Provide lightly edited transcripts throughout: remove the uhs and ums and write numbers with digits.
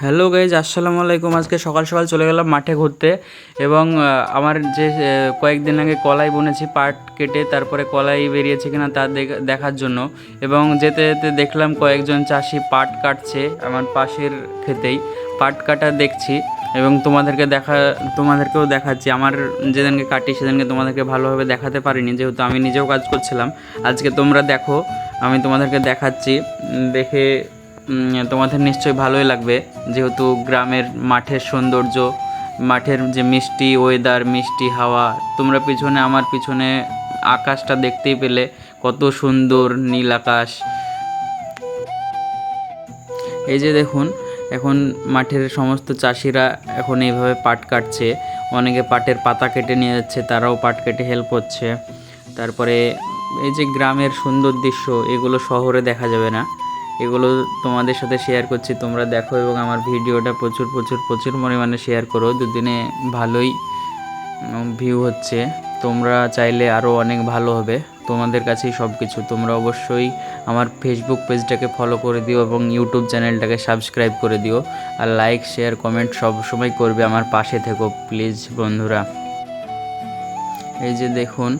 Hello guys, আসসালামু আলাইকুম। আজকে সকাল সকাল চলে গেলাম মাঠে ঘুরতে এবং আমার যে কয়েকদিন আগে কলাই বুনেছি পাট কেটে, তারপরে কলাই বেরিয়েছে কিনা তা দেখার জন্য। এবং যেতে যেতে দেখলাম কয়েকজন চাষি পাট কাটছে আমার পাশের ক্ষেতেই। পাট কাটা দেখছি এবং তোমাদেরকেও দেখাচ্ছি। আমার যেদিনকে কাটি সেদিনকে তোমাদেরকে ভালোভাবে দেখাতে পারিনি, যেহেতু আমি নিজেও কাজ করছিলাম। আজকে তোমরা দেখো, আমি তোমাদেরকে দেখাচ্ছি। দেখে তোমাদের নিশ্চয়ই ভালোই লাগবে, যেহেতু গ্রামের মাঠের সৌন্দর্য, মাঠের যে মিষ্টি ওয়েদার, মিষ্টি হাওয়া। তোমরা আমার পিছনে আকাশটা দেখতেই পেলে, কত সুন্দর নীল আকাশ। এই যে দেখুন, এখন মাঠের সমস্ত চাষিরা এখন এইভাবে পাট কাটছে। অনেকে পাটের পাতা কেটে নিয়ে যাচ্ছে, তারাও পাট কেটে হেল্প করছে। তারপরে এই যে গ্রামের সুন্দর দৃশ্য, এগুলো শহরে দেখা যাবে না। এগুলো তোমাদের সাথে শেয়ার করছি, তোমরা দেখো এবং আমার ভিডিওটা প্রচুর প্রচুর প্রচুর পরিমাণে শেয়ার করো। দুদিনে ভালোই ভিউ হচ্ছে। তোমরা চাইলে আরও অনেক ভালো হবে। তোমাদের কাছেই সব কিছু। তোমরা অবশ্যই আমার ফেসবুক পেজটাকে ফলো করে দিও এবং ইউটিউব চ্যানেলটাকে সাবস্ক্রাইব করে দিও। আর লাইক, শেয়ার, কমেন্ট সবসময় করবে। আমার পাশে থেকো প্লিজ বন্ধুরা। এই যে দেখুন,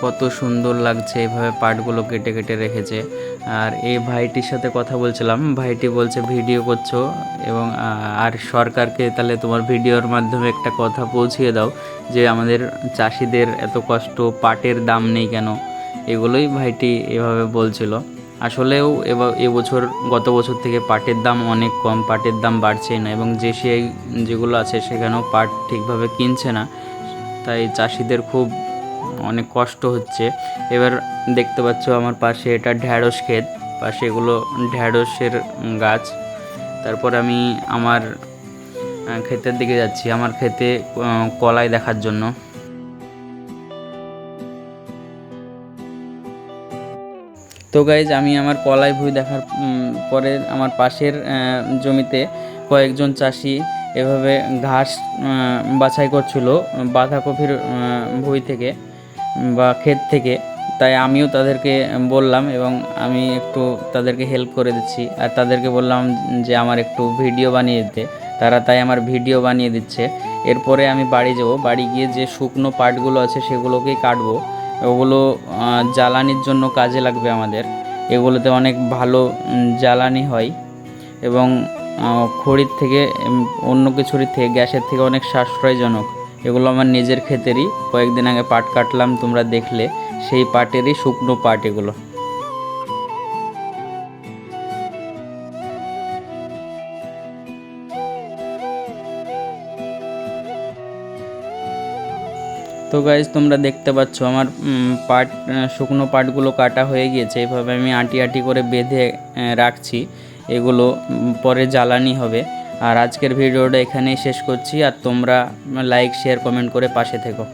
কত সুন্দর লাগছে, এইভাবে পাটগুলো কেটে কেটে রেখেছে। আর এই ভাইটির সাথে কথা বলছিলাম, ভাইটি বলছে ভিডিও করছো এবং আর সরকারকে তাহলে তোমার ভিডিওর মাধ্যমে একটা কথা পৌঁছিয়ে দাও যে আমাদের চাষিদের এত কষ্ট, পাটের দাম নেই কেন। এগুলোই ভাইটি এভাবে বলছিল। আসলেও এবছর গত বছর থেকে পাটের দাম অনেক কম, পাটের দাম বাড়ছেই না এবং যেগুলো আছে সেখানেও পাট ঠিকভাবে কিনছে না। তাই চাষিদের খুব অনেক কষ্ট হচ্ছে। এবার দেখতে পাচ্ছ আমার পাশে এটা ঢ্যাঁড়স ক্ষেত, পাশে এগুলো ঢ্যাঁড়সের গাছ। তারপর আমি আমার ক্ষেতের দিকে যাচ্ছি, আমার ক্ষেতে কলাই দেখার জন্য। তো গাইজ, আমি আমার কলাই ভুঁই দেখার পরে আমার পাশের জমিতে কয়েকজন চাষি এভাবে ঘাস বাছাই করছিল বাঁধাকপির ভুঁই থেকে বা ক্ষেত থেকে। তাই আমিও তাদেরকে বললাম এবং আমি একটু তাদেরকে হেল্প করে দিচ্ছি। আর তাদেরকে বললাম যে আমার একটু ভিডিও বানিয়ে দিতে। তারা তাই আমার ভিডিও বানিয়ে দিচ্ছে। এরপরে আমি বাড়ি যাব, বাড়ি গিয়ে যে শুকনো পাটগুলো আছে সেগুলোকেই কাটবো। ওগুলো জ্বালানির জন্য কাজে লাগবে আমাদের। এগুলোতে অনেক ভালো জ্বালানি হয় এবং খড়ির থেকে, অন্য কিছুর থেকে, গ্যাসের থেকে অনেক সাশ্রয়জনক। এগুলো আমার নিজের ক্ষেতেরই, কয়েকদিন আগে পাট কাটলাম, তোমরা দেখলে সেই পাটেরই শুকনো পাট এগুলো। তো গাইজ, তোমরা দেখতে পাচ্ছ আমার শুকনো পাটগুলো কাটা হয়ে গিয়েছে। এইভাবে আমি আটি আটি করে বেঁধে রাখছি। এগুলো পরে জ্বালানি হবে। আর আজকের ভিডিওটা এখানেই শেষ করছি। আর তোমরা লাইক, শেয়ার, কমেন্ট করে পাশে থেকো।